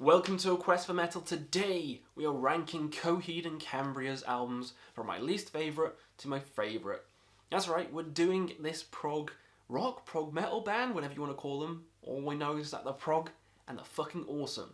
Welcome to A Quest for Metal. Today we are ranking Coheed and Cambria's albums from my least favourite to my favourite. That's right, we're doing this prog rock, prog metal band, whatever you want to call them. All we know is that they're prog and they're fucking awesome.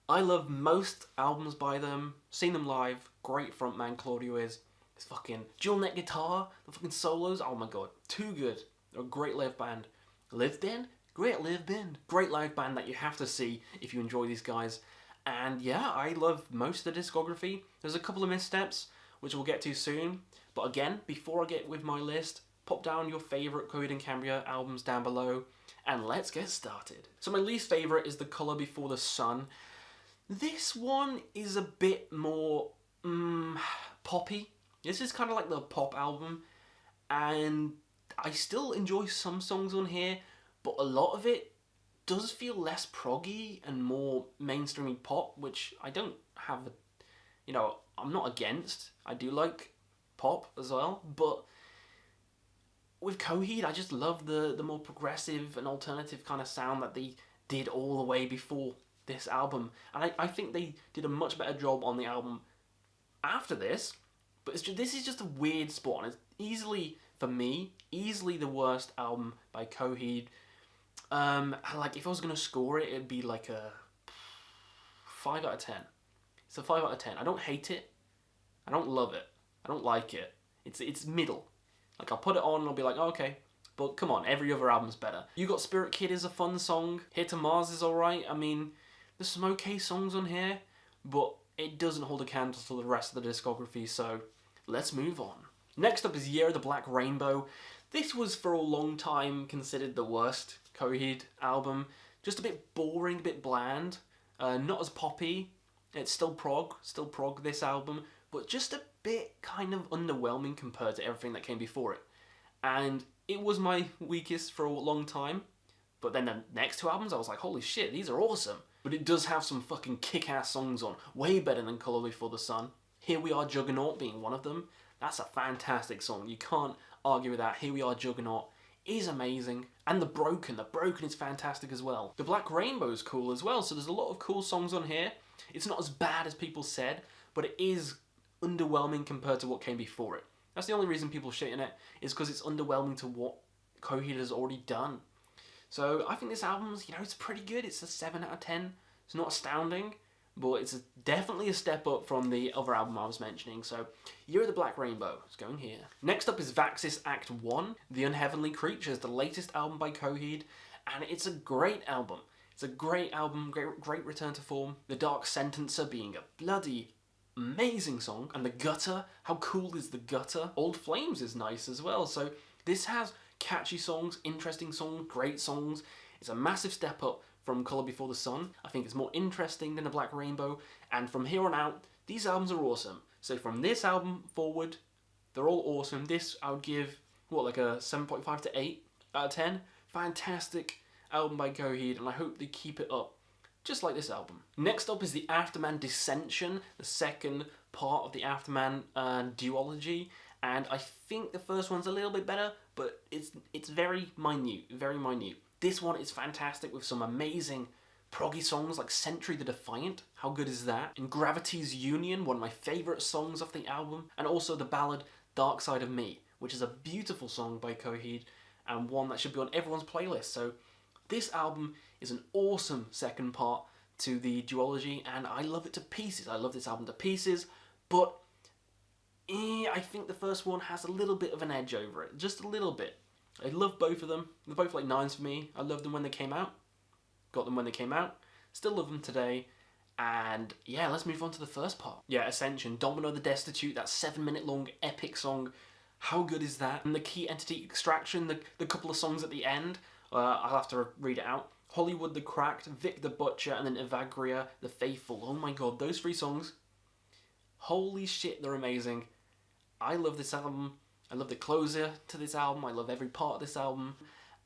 I love most albums by them, seen them live, great frontman Claudio is. His fucking dual neck guitar, the fucking solos, oh my god, too good. They're a great live band. Live band? Great live band. Great live band that you have to see if you enjoy these guys. And yeah, I love most of the discography. There's a couple of missteps, which we'll get to soon. But again, before I get with my list, pop down your favourite Coheed and Cambria albums down below, and let's get started. So my least favourite is The Colour Before the Sun. This one is a bit more poppy. This is kind of like the pop album, and I still enjoy some songs on here, but a lot of it does feel less proggy and more mainstreamy pop, which I don't have, I'm not against. I do like pop as well, but with Coheed, I just love the more progressive and alternative kind of sound that they did all the way before this album. And I think they did a much better job on the album after this, but this is just a weird spot, and it's easily, for me, the worst album by Coheed. Like, if I was going to score it, it'd be like a 5 out of 10. It's a 5 out of 10. I don't hate it. I don't love it. I don't like it. It's middle. Like, I'll put it on and I'll be like, oh, okay. But come on, every other album's better. You Got Spirit Kid is a fun song. Here to Mars is alright. I mean, there's some okay songs on here, but it doesn't hold a candle to the rest of the discography, so let's move on. Next up is Year of the Black Rainbow. This was for a long time considered the worst Coheed album. Just a bit boring, a bit bland, not as poppy. It's still prog, this album, but just a bit kind of underwhelming compared to everything that came before it. And it was my weakest for a long time, but then the next two albums I was like, holy shit, these are awesome. But it does have some fucking kick-ass songs on, way better than Colour Before the Sun. Here We Are Juggernaut being one of them. That's a fantastic song, you can't argue with that. Here We Are Juggernaut is amazing, and The Broken is fantastic as well. The Black Rainbow is cool as well, so there's a lot of cool songs on here. It's not as bad as people said, but it is underwhelming compared to what came before it. That's the only reason people shitting it, is because it's underwhelming to what Coheed has already done. So I think this album's, it's pretty good. It's a 7 out of 10. It's not astounding, but it's definitely a step up from the other album I was mentioning. So Year of the Black Rainbow is going here. Next up is Vaxis Act 1, The Unheavenly Creatures, the latest album by Coheed, and it's a great album. It's a great album, great return to form. The Dark Sentencer being a bloody amazing song, and The Gutter, how cool is The Gutter? Old Flames is nice as well, so this has catchy songs, interesting songs, great songs. It's a massive step up from Colour Before the Sun. I think it's more interesting than The Black Rainbow, and from here on out, these albums are awesome. So from this album forward, they're all awesome. This I would give, like a 7.5 to 8 out of 10. Fantastic album by Coheed, and I hope they keep it up, just like this album. Next up is the Afterman Dissension, the second part of the Afterman duology, and I think the first one's a little bit better, but it's very minute, very minute. This one is fantastic with some amazing proggy songs like Century the Defiant, how good is that? And Gravity's Union, one of my favourite songs off the album, and also the ballad Dark Side of Me, which is a beautiful song by Coheed, and one that should be on everyone's playlist. So this album is an awesome second part to the duology, and I love it to pieces. I love this album to pieces, but I think the first one has a little bit of an edge over it, just a little bit. I love both of them. They're both like 9s for me. I loved them when they came out. Got them when they came out. Still love them today. And yeah, let's move on to the first part. Yeah, Ascension, Domino the Destitute, that 7-minute long epic song. How good is that? And the Key Entity Extraction, the couple of songs at the end. I'll have to read it out. Hollywood the Cracked, Vic the Butcher, and then Evagria the Faithful. Oh my god, those 3 songs. Holy shit, they're amazing. I love this album. I love the closer to this album. I love every part of this album.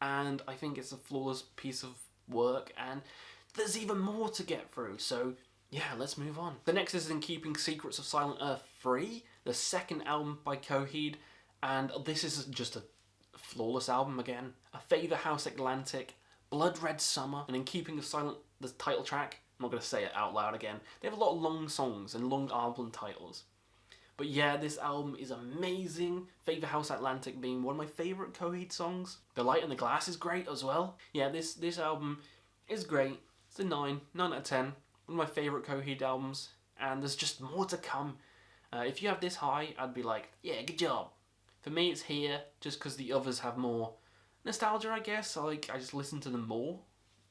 And I think it's a flawless piece of work. And there's even more to get through. So yeah, let's move on. The next is In Keeping Secrets of Silent Earth 3, the second album by Coheed. And this is just a flawless album again. A Favor House Atlantic, Blood Red Summer, and In Keeping of Silent, the title track. I'm not going to say it out loud again. They have a lot of long songs and long album titles. But yeah, this album is amazing. Favour House Atlantic being one of my favourite Coheed songs. The Light in the Glass is great as well. Yeah, this album is great. It's a 9 out of 10. One of my favourite Coheed albums. And there's just more to come. If you have this high, I'd be like, yeah, good job. For me, it's here just because the others have more nostalgia, I guess. I just listen to them more.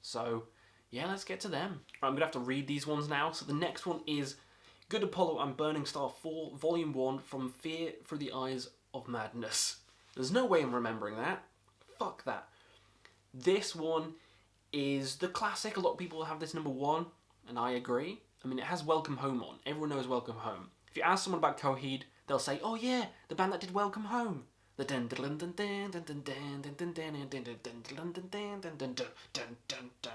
So, yeah, let's get to them. Right, I'm going to have to read these ones now. So the next one is Good Apollo and Burning Star 4, Volume 1, From Fear Through the Eyes of Madness. There's no way I'm remembering that. Fuck that. This one is the classic. A lot of people have this number 1, and I agree. I mean, it has Welcome Home on. Everyone knows Welcome Home. If you ask someone about Coheed, they'll say, oh yeah, the band that did Welcome Home. The dun dun dun dun dun dun dun dun dun dun dun dun dun dun dun dun.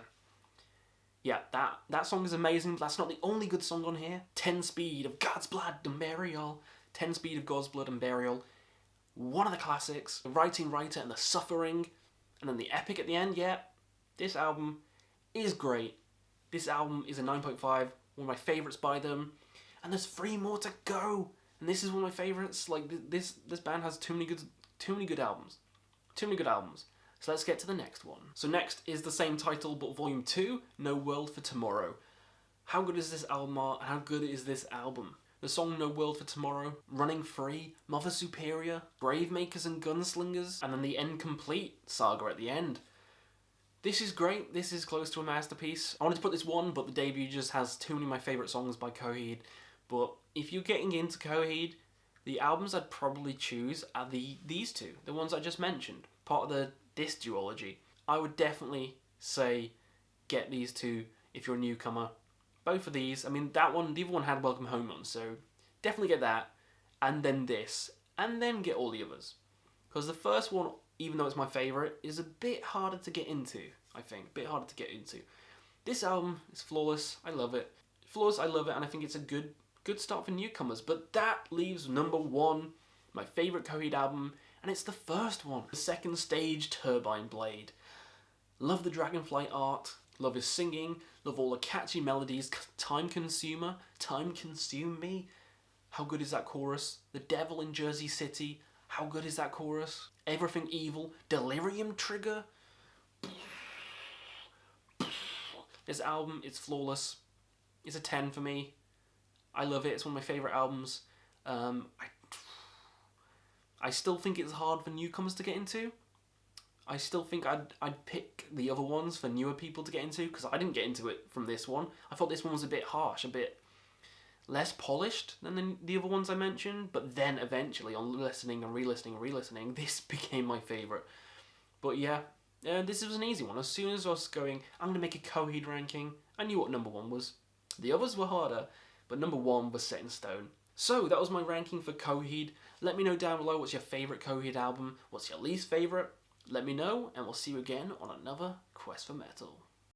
Yeah, that song is amazing, but that's not the only good song on here. 10 Speed of God's Blood and Burial. 10 Speed of God's Blood and Burial. One of the classics. The Writing Writer and the Suffering. And then the epic at the end. Yeah, this album is great. This album is a 9.5. One of my favourites by them. And there's 3 more to go. And this is one of my favourites. Like, this band has too many good albums. Too many good albums. So let's get to the next one. So next is the same title, but Volume 2, No World for Tomorrow. How good is this album art, and how good is this album? The song No World for Tomorrow, Running Free, Mother Superior, Gravemakers and Gunslingers, and then the End Complete saga at the end. This is great. This is close to a masterpiece. I wanted to put this one, but the debut just has too many of my favourite songs by Coheed. But if you're getting into Coheed, the albums I'd probably choose are these two, the ones I just mentioned, part of this duology. I would definitely say get these two if you're a newcomer. Both of these, I mean, the other one had Welcome Home on, so definitely get that, and then this, and then get all the others. Because the first one, even though it's my favourite, is a bit harder to get into, I think. A bit harder to get into. This album is flawless. I love it. Flawless, I love it, and I think it's a good start for newcomers. But that leaves number 1, my favourite Coheed album, and it's the first one. The Second Stage, Turbine Blade. Love the Dragonflight art. Love his singing. Love all the catchy melodies. Time Consumer. Time Consume Me. How good is that chorus? The Devil in Jersey City. How good is that chorus? Everything Evil. Delirium Trigger. This album, it's flawless. It's a 10 for me. I love it. It's one of my favourite albums. I still think it's hard for newcomers to get into. I still think I'd pick the other ones for newer people to get into, because I didn't get into it from this one. I thought this one was a bit harsh, a bit less polished than the other ones I mentioned, but then eventually, on listening and re-listening, this became my favourite. But yeah, this was an easy one. As soon as I was going, I'm going to make a Coheed ranking, I knew what number 1 was. The others were harder, but number 1 was set in stone. So that was my ranking for Coheed. Let me know down below what's your favourite Coheed album, what's your least favourite. Let me know, and we'll see you again on another Quest for Metal.